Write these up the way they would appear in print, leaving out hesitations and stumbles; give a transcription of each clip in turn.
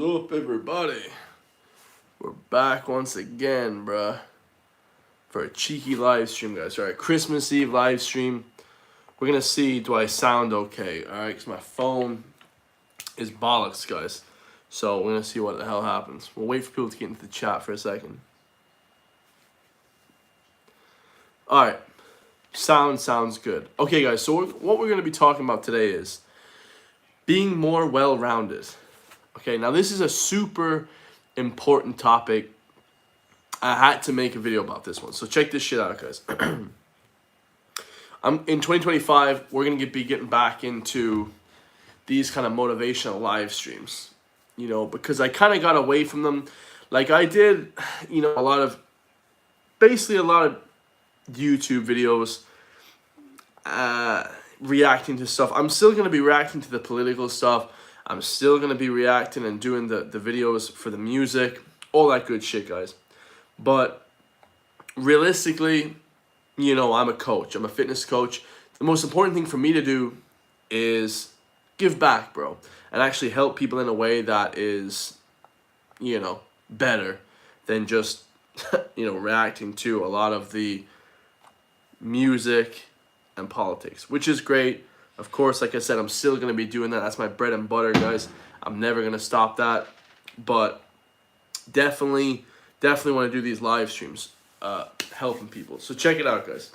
What's up, everybody? We're back once again, bruh, for a cheeky live stream, guys. All right, Christmas Eve live stream. We're gonna see, do I sound okay? All right, because my phone is bollocks, guys. So we're gonna see what the hell happens. We'll wait for people to get into the chat for a second. All right, sounds good. Okay, guys. So what we're gonna be talking about today is being more well-rounded. Okay, now this is a super important topic. I had to make a video about this one. So check this shit out, guys. In 2025, we're gonna be getting back into these kind of motivational live streams, because I kind of got away from them. Like I did, a lot of YouTube videos, reacting to stuff. I'm still gonna be reacting to the political stuff. I'm still gonna be reacting and doing the videos for the music, all that good shit, guys. But realistically, I'm a coach. I'm a fitness coach. The most important thing for me to do is give back, bro, and actually help people in a way that is, better than just, reacting to a lot of the music and politics, which is great. Of course, like I said, I'm still going to be doing that. That's my bread and butter, guys. I'm never going to stop that. But definitely want to do these live streams, helping people. So check it out, guys.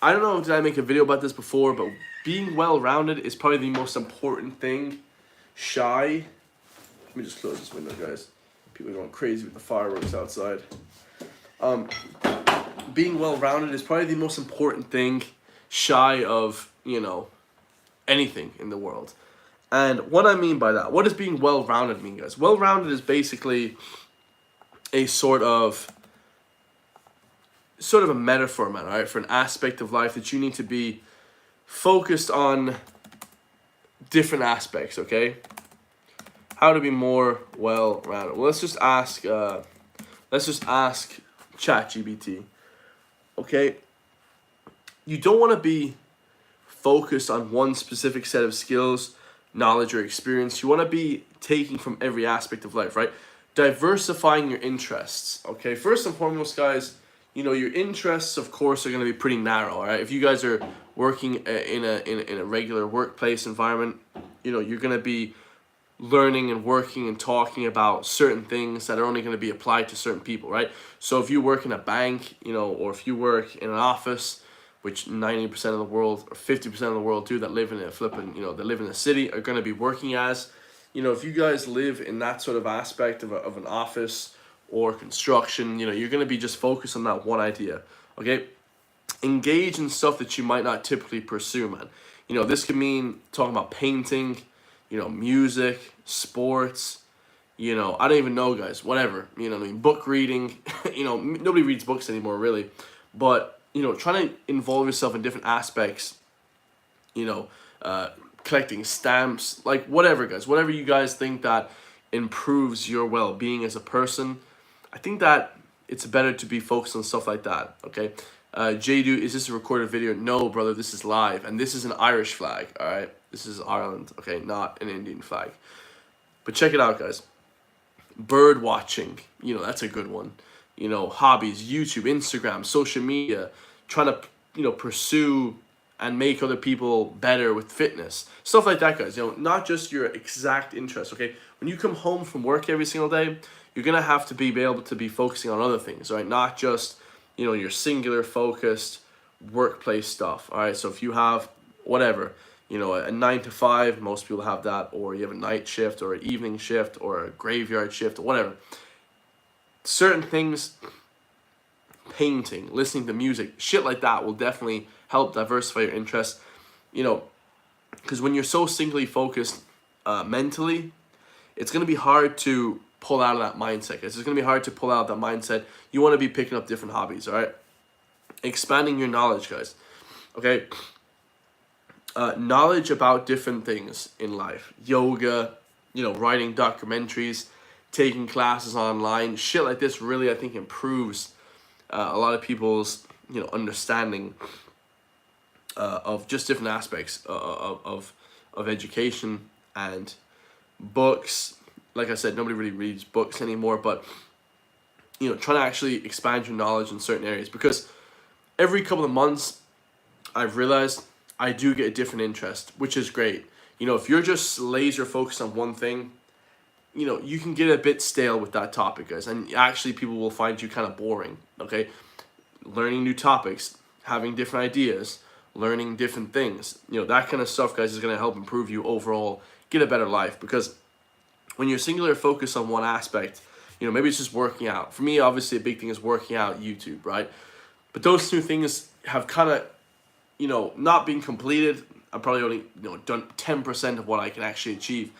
I don't know, did I make a video about this before, but being well-rounded is probably the most important thing. Let me just close this window, guys. People are going crazy with the fireworks outside. Being well-rounded is probably the most important thing shy of, anything in the world. And what I mean by that, what does being well-rounded mean, guys? Well-rounded is basically a sort of a metaphor, man, all right, for an aspect of life that you need to be focused on different aspects, okay? How to be more well-rounded. Well, let's just ask ChatGPT, okay? You don't want to be focused on one specific set of skills, knowledge, or experience. You want to be taking from every aspect of life, right? Diversifying your interests, okay? First and foremost, guys, your interests, of course, are going to be pretty narrow, all right? If you guys are working in a regular workplace environment, you're going to be learning and working and talking about certain things that are only going to be applied to certain people, right? So if you work in a bank, or if you work in an office, which 90% of the world or 50% of the world do, that live in a that live in a city, are going to be working as, if you guys live in that sort of aspect of an office or construction, you're going to be just focused on that one idea, okay? Engage in stuff that you might not typically pursue, man. This could mean talking about painting, music, sports, I don't even know, guys, whatever, book reading, nobody reads books anymore, really, but, trying to involve yourself in different aspects, collecting stamps, like whatever, guys, whatever you guys think that improves your well-being as a person. I think that it's better to be focused on stuff like that, okay? Jadu, is this a recorded video? No, brother, this is live, and this is an Irish flag, all right? This is Ireland, okay, not an Indian flag. But check it out, guys. Bird watching, that's a good one. Hobbies, YouTube, Instagram, social media, trying to, pursue and make other people better with fitness. Stuff like that, guys. Not just your exact interest, okay? When you come home from work every single day, you're going to have to be able to be focusing on other things, right? Not just, your singular focused workplace stuff, all right? So if you have whatever, a 9 to 5, most people have that, or you have a night shift or an evening shift or a graveyard shift or whatever. Certain things, painting, listening to music, shit like that will definitely help diversify your interests, because when you're so singly focused mentally, it's going to be hard to pull out of that mindset. It's going to be hard to pull out of that mindset. You want to be picking up different hobbies, all right? Expanding your knowledge, guys, okay? Knowledge about different things in life, yoga, writing documentaries, taking classes online, shit like this really, I think, improves a lot of people's, understanding of just different aspects of education and books, like I said, nobody really reads books anymore, but you know, trying to actually expand your knowledge in certain areas, because every couple of months I've realized I do get a different interest, which is great. You know, if you're just laser focused on one thing, you know, you can get a bit stale with that topic, guys, and actually people will find you kind of boring, okay? Learning new topics, having different ideas, learning different things, you know, that kind of stuff, guys, is going to help improve you overall, get a better life, because when you're singular focused on one aspect, you know, maybe it's just working out. For me, obviously, a big thing is working out, YouTube, right? But those two things have kind of, you know, not been completed. I've probably only, you know, done 10% of what I can actually achieve.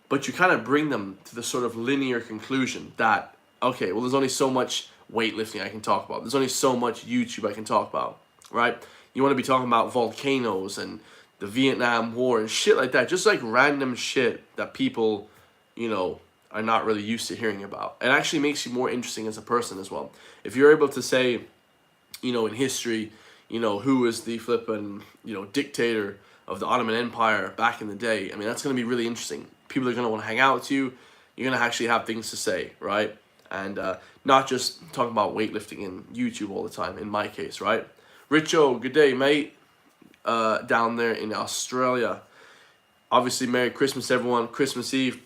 But you kind of bring them to the sort of linear conclusion that, okay, well, there's only so much weightlifting I can talk about. There's only so much YouTube I can talk about, right? You want to be talking about volcanoes and the Vietnam War and shit like that. Just like random shit that people, you know, are not really used to hearing about. It actually makes you more interesting as a person as well. If you're able to say, you know, in history, you know, who was the flippin', you know, dictator of the Ottoman Empire back in the day, I mean, that's going to be really interesting. People are going to want to hang out with you. You're going to actually have things to say, right? And not just talking about weightlifting and YouTube all the time, in my case, right? Richo, good day, mate, down there in Australia. Obviously, Merry Christmas, everyone. Christmas Eve.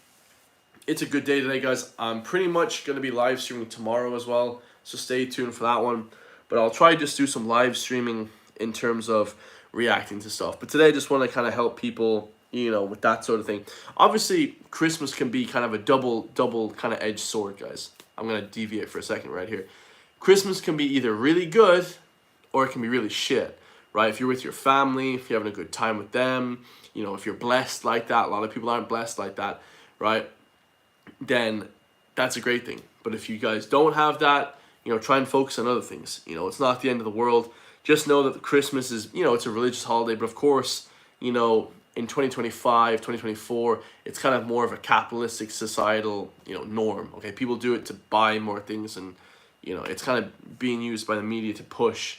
It's a good day today, guys. I'm pretty much going to be live streaming tomorrow as well, so stay tuned for that one. But I'll try to just do some live streaming in terms of reacting to stuff. But today I just want to kind of help people, you know, with that sort of thing. Obviously, Christmas can be kind of a double kind of edged sword, guys. I'm going to deviate for a second right here. Christmas can be either really good or it can be really shit, right? If you're with your family, if you're having a good time with them, you know, if you're blessed like that, a lot of people aren't blessed like that, right? Then that's a great thing. But if you guys don't have that, you know, try and focus on other things. You know, it's not the end of the world. Just know that Christmas is, you know, it's a religious holiday. But of course, you know, in 2025, 2024, it's kind of more of a capitalistic societal, you know, norm. Okay, people do it to buy more things, and you know, it's kind of being used by the media to push,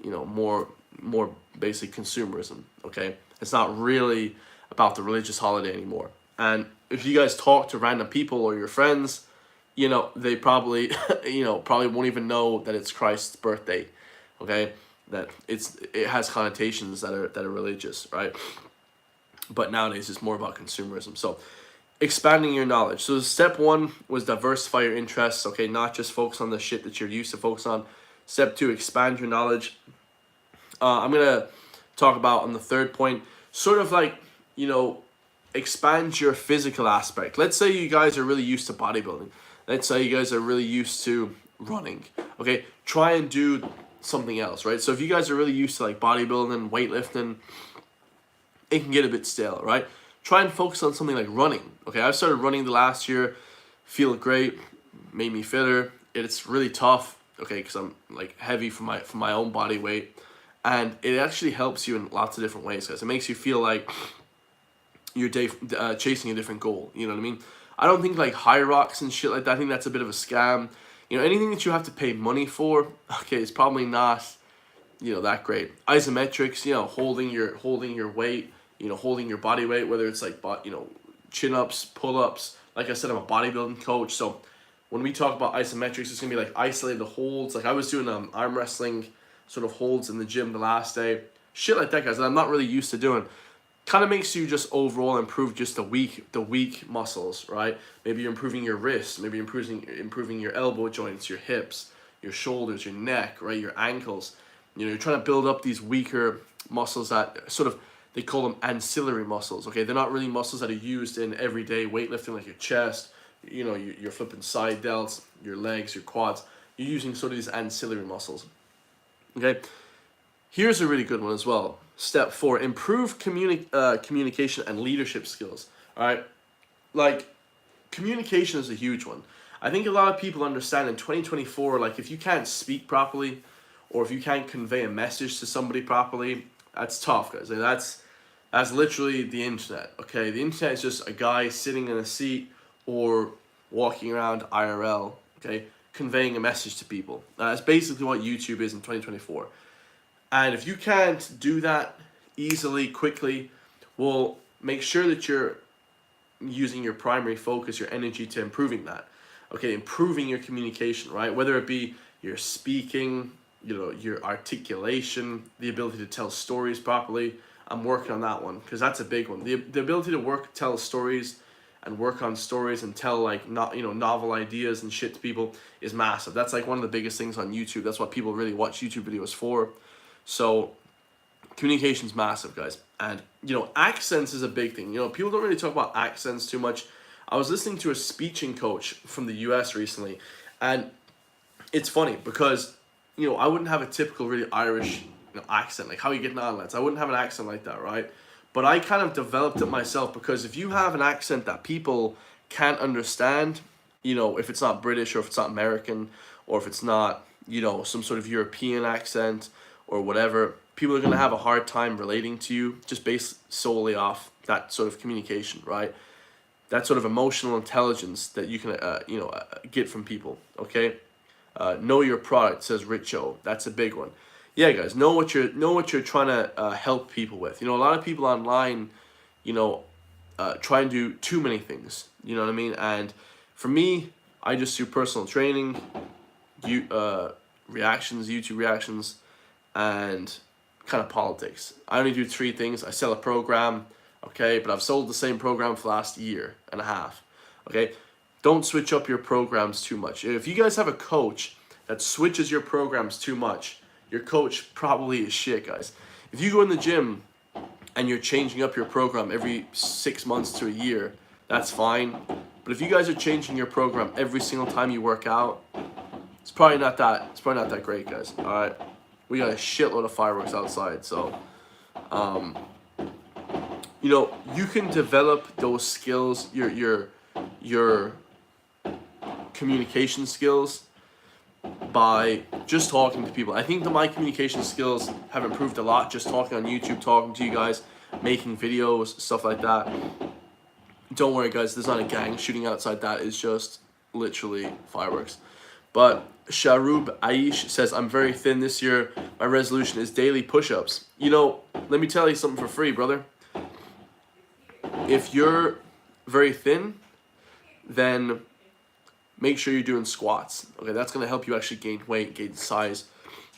you know, more basic consumerism. Okay, it's not really about the religious holiday anymore. And if you guys talk to random people or your friends, you know, they probably, you know, probably won't even know that it's Christ's birthday. Okay, that it has connotations that are religious, right? But nowadays it's more about consumerism. So expanding your knowledge. So step one was diversify your interests. Okay, not just focus on the shit that you're used to focus on. Step two, expand your knowledge. I'm gonna talk about on the third point, sort of like, you know, expand your physical aspect. Let's say you guys are really used to bodybuilding. Let's say you guys are really used to running. Okay, try and do something else, right? So if you guys are really used to like bodybuilding, weightlifting, it can get a bit stale, right? Try and focus on something like running. Okay, I started running the last year, feel great, made me fitter. It's really tough, okay, because I'm like heavy for my own body weight, and it actually helps you in lots of different ways, guys. It makes you feel like you're chasing a different goal. You know what I mean? I don't think like high rocks and shit like that. I think that's a bit of a scam. You know, anything that you have to pay money for, okay, it's probably not, you know, that great. Isometrics, you know, holding your weight, you know, holding your body weight, whether it's like, you know, chin-ups, pull-ups. Like I said, I'm a bodybuilding coach, so when we talk about isometrics, it's gonna be like isolated holds. Like I was doing arm wrestling sort of holds in the gym the last day. Shit like that, guys, that I'm not really used to doing. Kind of makes you just overall improve just the weak muscles, right? Maybe you're improving your wrists, maybe improving your elbow joints, your hips, your shoulders, your neck, right? Your ankles. You know, you're trying to build up these weaker muscles that sort of, they call them ancillary muscles, okay? They're not really muscles that are used in everyday weightlifting, like your chest, you know, your flipping side delts, your legs, your quads. You're using sort of these ancillary muscles, okay? Here's a really good one as well. Step 4, improve communication and leadership skills, all right? Like, communication is a huge one. I think a lot of people understand in 2024, like, if you can't speak properly or if you can't convey a message to somebody properly, that's tough, guys. And that's literally the internet, okay? The internet is just a guy sitting in a seat or walking around IRL, okay, conveying a message to people. That's basically what YouTube is in 2024. And if you can't do that easily, quickly, well, make sure that you're using your primary focus, your energy to improving that. Okay, improving your communication, right? Whether it be your speaking, your articulation, the ability to tell stories properly. I'm working on that one because that's a big one. The ability to tell stories and work on stories and tell like not novel ideas and shit to people is massive. That's like one of the biggest things on YouTube. That's what people really watch YouTube videos for. So communication's massive, guys. And accents is a big thing. People don't really talk about accents too much. I was listening to a speeching coach from the US recently, and it's funny because I wouldn't have a typical really Irish accent, like how you getting on, lads. I wouldn't have an accent like that, right? But I kind of developed it myself, because if you have an accent that people can't understand, if it's not British or if it's not American or if it's not, some sort of European accent or whatever, people are going to have a hard time relating to you just based solely off that sort of communication, right? That sort of emotional intelligence that you can, get from people, okay? Know your product, says Richo. That's a big one. Yeah, guys, know what you're trying to help people with. A lot of people online, try and do too many things. You know what I mean? And for me, I just do personal training, YouTube reactions, and kind of politics. I only do 3 things. I sell a program, okay, but I've sold the same program for the last year and a half. Okay, don't switch up your programs too much. If you guys have a coach that switches your programs too much, your coach probably is shit, guys. If you go in the gym and you're changing up your program every 6 months to a year, that's fine. But if you guys are changing your program every single time you work out, it's probably not that great, guys. All right, we got a shitload of fireworks outside, so you can develop those skills, your communication skills, by just talking to people. I think that my communication skills have improved a lot just talking on YouTube, talking to you guys, making videos, stuff like that. Don't worry, guys, there's not a gang shooting outside. That is just literally fireworks. But Sharub Aish says, I'm very thin this year. My resolution is daily push-ups. Let me tell you something for free, brother. If you're very thin, then make sure you're doing squats. Okay, that's going to help you actually gain weight, gain size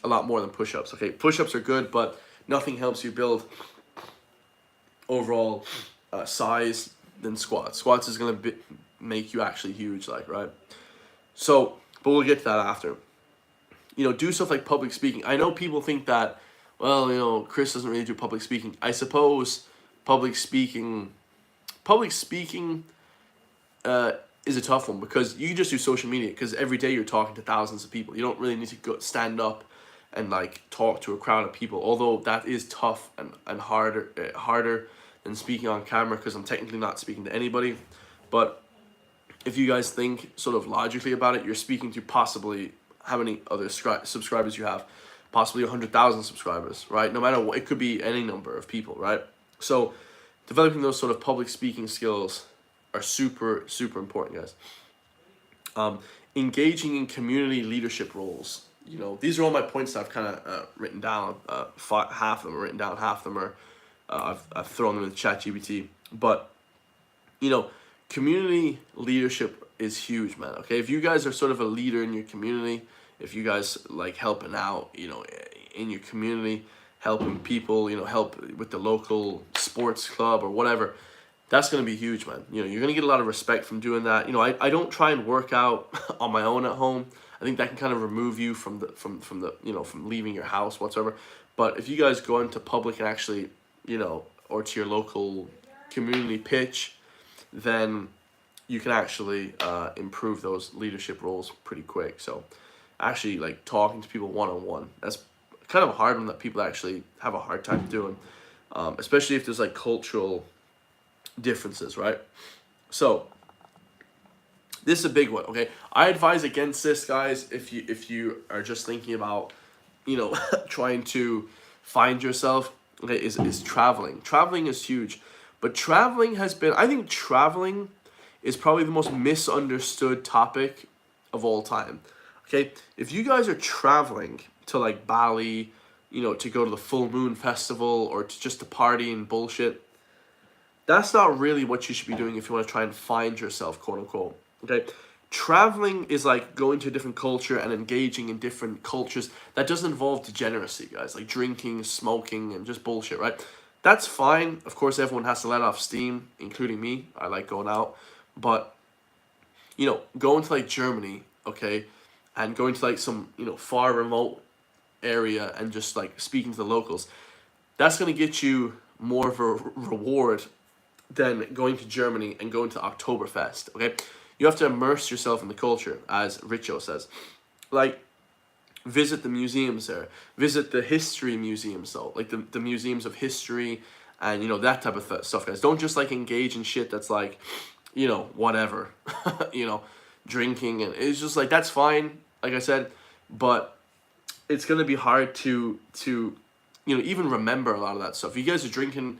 a lot more than push-ups. Okay, push-ups are good, but nothing helps you build overall size than squats. Squats is going to make you actually huge, right? So, but we'll get to that after. Do stuff like public speaking. I know people think that, well, Chris doesn't really do public speaking. I suppose public speaking is a tough one, because you can just do social media, because every day you're talking to thousands of people. You don't really need to go stand up and like talk to a crowd of people, although that is tough and harder than speaking on camera, because I'm technically not speaking to anybody. But if you guys think sort of logically about it, you're speaking to possibly how many other subscribers you have, possibly 100,000 subscribers, right? No matter what, it could be any number of people, right? So developing those sort of public speaking skills are super, super important, guys. Engaging in community leadership roles. These are all my points that I've kind of written down. Half of them are written down, half of them are I've thrown them in the ChatGPT. But community leadership is huge, man. Okay, if you guys are sort of a leader in your community, if you guys like helping out, in your community, helping people, help with the local sports club or whatever, that's going to be huge, man. You're going to get a lot of respect from doing that. I don't try and work out on my own at home. I think that can kind of remove you from leaving your house whatsoever. But if you guys go into public and actually, or to your local community pitch, then you can actually improve those leadership roles pretty quick. So actually like talking to people one-on-one, that's kind of a hard one that people actually have a hard time doing, especially if there's like cultural differences, right? So this is a big one. Okay, I advise against this, guys, if you are just thinking about trying to find yourself. Okay, is traveling. Traveling is huge, but I think traveling is probably the most misunderstood topic of all time. Okay, if you guys are traveling to like Bali, to go to the full moon festival or to just to party and bullshit, That's not really what you should be doing if you want to try and find yourself, quote unquote. Okay, traveling is like going to a different culture and engaging in different cultures. That doesn't involve degeneracy, guys, like drinking, smoking, and just bullshit, right? That's fine. Of course, everyone has to let off steam, including me. I like going out, but going to like Germany, okay, and going to like some far remote area and just like speaking to the locals, that's gonna get you more of a reward than going to Germany and going to Oktoberfest. Okay, you have to immerse yourself in the culture, as Richo says. Like, visit the museums there, visit the history museums though, like the museums of history, and that type of stuff, guys. Don't just like engage in shit that's like, whatever, drinking, and it's just like, that's fine, like I said, but it's gonna be hard to even remember a lot of that stuff. You guys are drinking,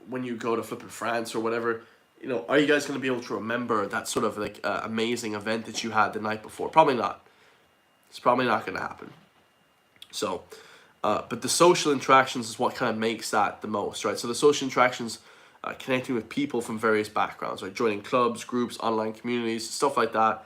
when you go to flipping France or whatever, are you guys going to be able to remember that sort of like amazing event that you had the night before? Probably not. It's probably not going to happen. So, but the social interactions is what kind of makes that the most, right? So the social interactions, connecting with people from various backgrounds, right? Joining clubs, groups, online communities, stuff like that,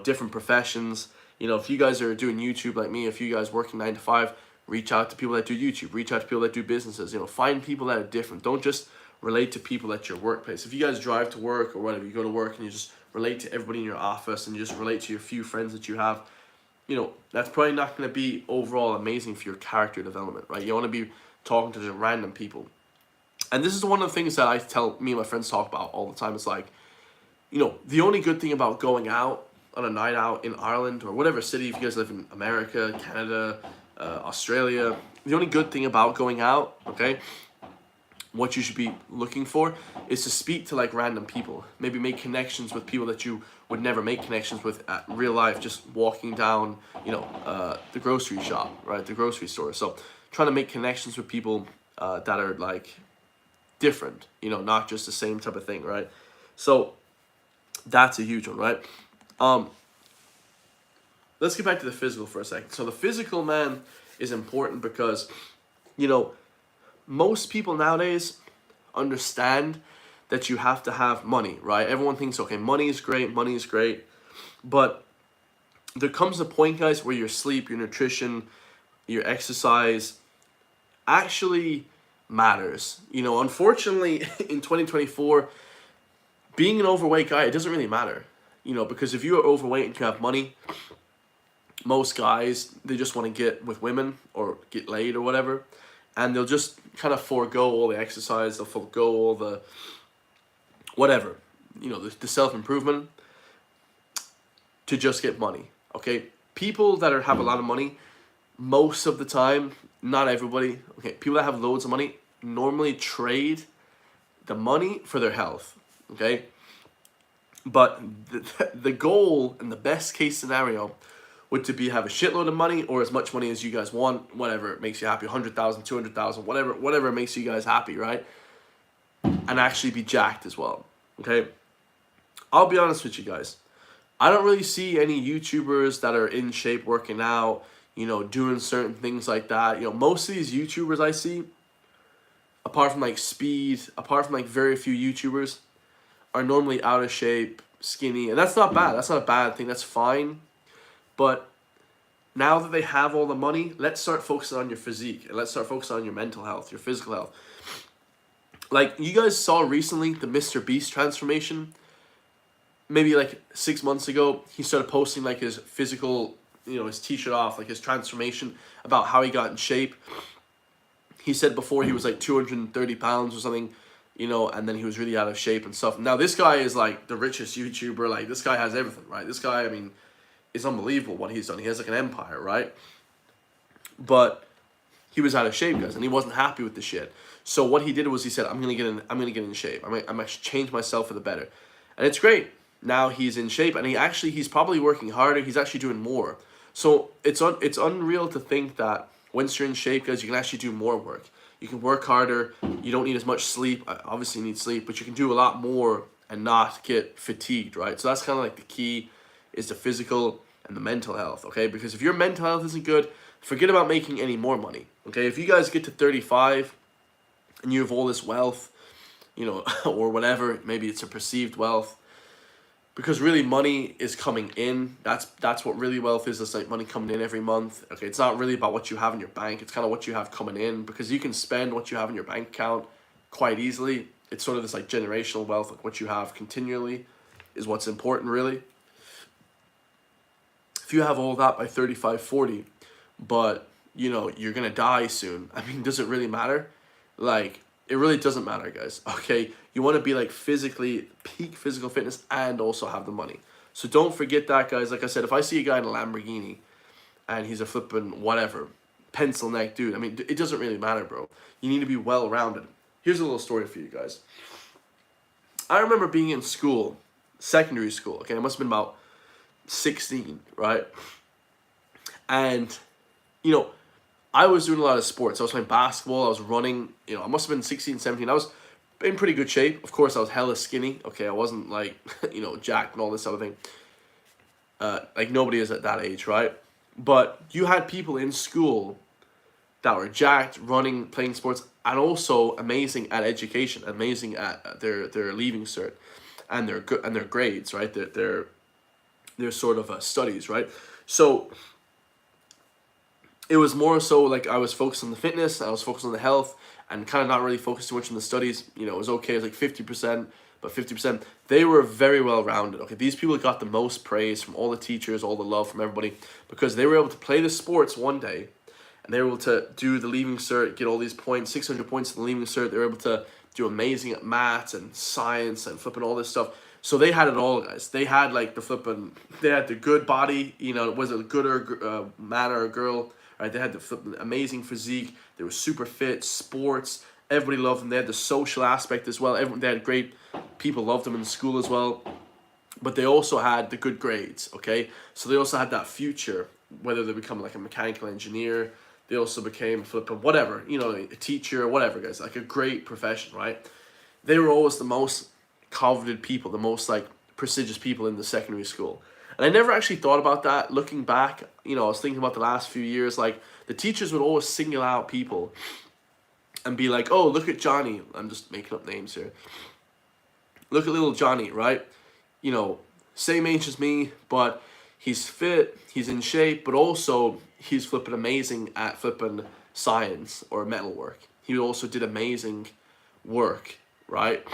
different professions. If you guys are doing YouTube like me, if you guys working 9 to 5, reach out to people that do YouTube, reach out to people that do businesses, find people that are different. Don't just relate to people at your workplace. If you guys drive to work or whatever, you go to work and you just relate to everybody in your office and you just relate to your few friends that you have, that's probably not going to be overall amazing for your character development, right? You want to be talking to just random people. And this is one of the things that I tell me and my friends talk about all the time. It's like, the only good thing about going out on a night out in Ireland or whatever city, if you guys live in America, Canada, Australia, the only good thing about going out, okay, what you should be looking for is to speak to like random people. Maybe make connections with people that you would never make connections with at real life, just walking down, the grocery shop, right, the grocery store. So trying to make connections with people that are like different, not just the same type of thing, right? So that's a huge one, right? Let's get back to the physical for a second. So the physical, man, is important because, most people nowadays understand that you have to have money, right? Everyone thinks, okay, money is great. But there comes a point, guys, where your sleep, your nutrition, your exercise actually matters. Unfortunately, in 2024, being an overweight guy, it doesn't really matter. Because if you are overweight and you have money, most guys, they just want to get with women or get laid or whatever, and they'll just kind of forego all the exercise, they'll forego all the whatever, the self-improvement to just get money, okay? People that have a lot of money, most of the time, not everybody, okay, people that have loads of money normally trade the money for their health, okay? But the goal and the best case scenario would to be have a shitload of money or as much money as you guys want, whatever makes you happy, 100,000, 200,000, whatever makes you guys happy, right? And actually be jacked as well, okay? I'll be honest with you guys. I don't really see any YouTubers that are in shape working out, doing certain things like that. Most of these YouTubers I see, apart from like Speed, apart from like very few YouTubers, are normally out of shape, skinny, and that's not bad. That's not a bad thing. That's fine. But now that they have all the money, let's start focusing on your physique and let's start focusing on your mental health, your physical health. Like, you guys saw recently the Mr. Beast transformation. Maybe like 6 months ago, he started posting like his physical, his t-shirt off, like his transformation about how he got in shape. He said before he was like 230 pounds or something, and then he was really out of shape and stuff. Now this guy is like the richest YouTuber. Like, this guy has everything, right? This guy, I mean, it's unbelievable what he's done. He has like an empire, right? But he was out of shape, guys, and he wasn't happy with the shit. So what he did was he said, I'm gonna get in shape. I'm gonna change myself for the better. And it's great. Now he's in shape, and he's probably working harder. He's actually doing more. So it's unreal to think that once you're in shape, guys, you can actually do more work. You can work harder. You don't need as much sleep. Obviously you need sleep, but you can do a lot more and not get fatigued, right? So that's kind of like the key, is the physical and the mental health, okay? Because if your mental health isn't good, forget about making any more money, okay? If you guys get to 35 and you have all this wealth, you know, or whatever. Maybe it's a perceived wealth, because really money is coming in. That's what really wealth is. It's like money coming in every month. Okay, it's not really about what you have in your bank. It's kind of what you have coming in, because you can spend what you have in your bank account quite easily. It's sort of this like generational wealth, like what you have continually is what's important really. If you have all that by 35, 40, but you know, you're gonna die soon, I mean, does it really matter? Like, it really doesn't matter, guys. Okay, you want to be like physically peak physical fitness and also have the money. So don't forget that, guys. Like I said, if I see a guy in a Lamborghini and he's a flipping whatever pencil neck dude, I mean, it doesn't really matter, bro. You need to be well rounded. Here's a little story for you guys. I remember being in school, secondary school. Okay, I must have been about 16, right? And you know, I was doing a lot of sports. I was playing basketball. I was running. You know, I must have been 16, 17. I was in pretty good shape. Of course, I was hella skinny. Okay, I wasn't like, you know, jacked and all this other thing. Like nobody is at that age, right? But you had people in school that were jacked, running, playing sports, and also amazing at education, amazing at their leaving cert, and their grades, right? Their sort of studies, right? So it was more so like I was focused on the fitness, I was focused on the health, and kind of not really focused too much on the studies. You know, it was okay, it was like 50%, but 50%. They were very well rounded. Okay, these people got the most praise from all the teachers, all the love from everybody, because they were able to play the sports one day, and they were able to do the leaving cert, get all these points, 600 points in the leaving cert. They were able to do amazing at maths and science and flipping all this stuff. So they had it all, guys. They had like the flipping, they had the good body, you know, was it a good or man or a girl, right? They had the flipping amazing physique. They were super fit, sports. Everybody loved them. They had the social aspect as well. Everyone, they had great people loved them in school as well. But they also had the good grades, okay? So they also had that future, whether they become like a mechanical engineer, they also became flipping whatever, you know, a teacher, whatever, guys, like a great profession, right? They were always the most coveted people, the most like prestigious people in the secondary school. And I never actually thought about that. Looking back, you know, I was thinking about the last few years, like the teachers would always single out people and be like, oh, look at Johnny. I'm just making up names here. Look at little Johnny, right? You know, same age as me, but he's fit, he's in shape, but also he's flipping amazing at flipping science or metalwork. He also did amazing work, right?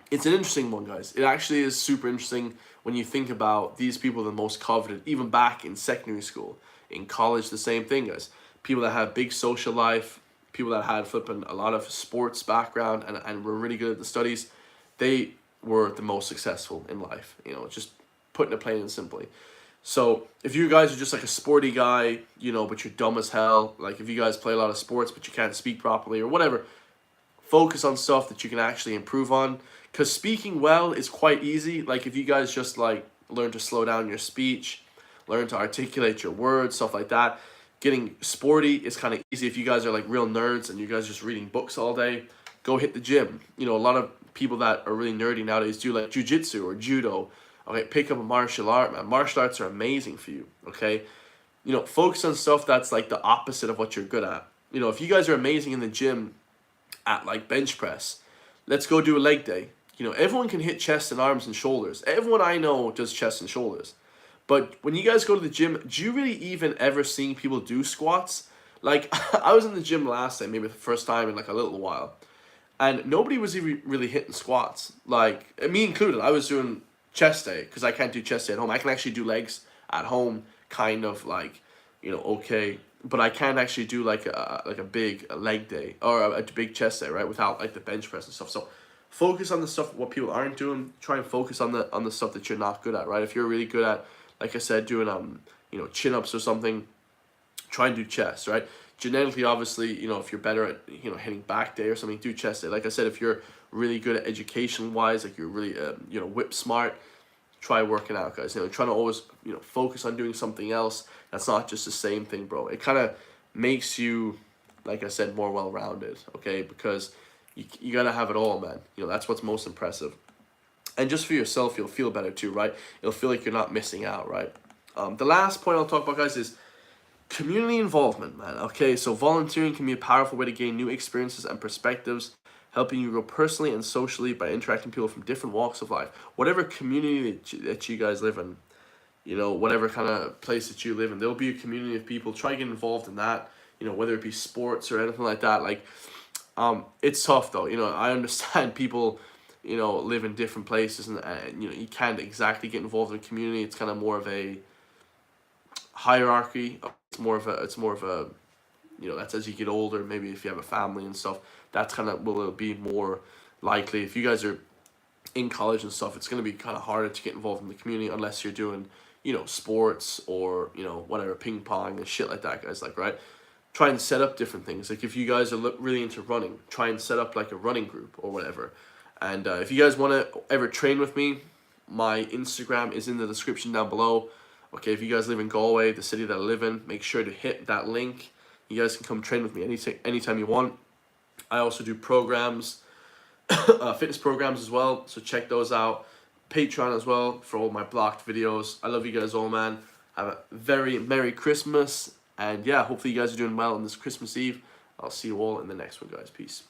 It's an interesting one, guys. It actually is super interesting when you think about these people the most coveted, even back in secondary school. In college, the same thing, guys. People that had big social life, people that had flipping a lot of sports background and were really good at the studies, they were the most successful in life. You know, just putting it plain and simply. So if you guys are just like a sporty guy, you know, but you're dumb as hell, like if you guys play a lot of sports but you can't speak properly or whatever, focus on stuff that you can actually improve on. Because speaking well is quite easy. Like if you guys just like learn to slow down your speech, learn to articulate your words, stuff like that. Getting sporty is kind of easy. If you guys are like real nerds and you guys just reading books all day, go hit the gym. You know, a lot of people that are really nerdy nowadays do like jujitsu or judo. Okay, pick up a martial art, man. Martial arts are amazing for you, okay? You know, focus on stuff that's like the opposite of what you're good at. You know, if you guys are amazing in the gym at like bench press, let's go do a leg day. You know, everyone can hit chest and arms and shoulders. Everyone I know does chest and shoulders. But when you guys go to the gym, do you really even ever see people do squats? Like, I was in the gym last time, maybe the first time in like a little while, and nobody was even really hitting squats. Like, me included, I was doing chest day, because I can't do chest day at home. I can actually do legs at home, kind of like, you know, okay, but I can't actually do like a big leg day or a big chest day, right, without like the bench press and stuff. So focus on the stuff what people aren't doing. Try and focus on the stuff that you're not good at, right? If you're really good at, like I said, doing you know, chin-ups or something, try and do chest, right? Genetically, obviously, you know, if you're better at, you know, hitting back day or something, do chest day. Like I said, if you're really good at education wise, like you're really you know, whip smart, try working out, guys. You know, trying to always, you know, focus on doing something else that's not just the same thing, bro. It kind of makes you, like I said, more well-rounded, okay? Because you gotta have it all, man. You know, that's what's most impressive. And just for yourself, you'll feel better too, right? You'll feel like you're not missing out, right? The last point I'll talk about, guys, is community involvement, man. Okay, so volunteering can be a powerful way to gain new experiences and perspectives helping you grow personally and socially by interacting with people from different walks of life. Whatever community that you guys live in, you know, whatever kind of place that you live in, there'll be a community of people. Try to get involved in that, you know, whether it be sports or anything like that. Like, it's tough though. You know, I understand people, you know, live in different places, and you know, you can't exactly get involved in a community. It's kind of more of a hierarchy. It's more of a, you know, that's as you get older. Maybe if you have a family and stuff, that's kind of will be more likely. If you guys are in college and stuff, it's going to be kind of harder to get involved in the community unless you're doing, you know, sports or, you know, whatever, ping pong and shit like that, guys. Like, right, try and set up different things. Like, if you guys are really into running, try and set up like a running group or whatever. And if you guys want to ever train with me, my Instagram is in the description down below. Okay, if you guys live in Galway, the city that I live in, make sure to hit that link. You guys can come train with me anytime you want. I also do programs, fitness programs as well, so check those out. Patreon as well for all my blocked videos. I love you guys all, man. Have a very Merry Christmas, and yeah, hopefully you guys are doing well on this Christmas Eve. I'll see you all in the next one, guys. Peace.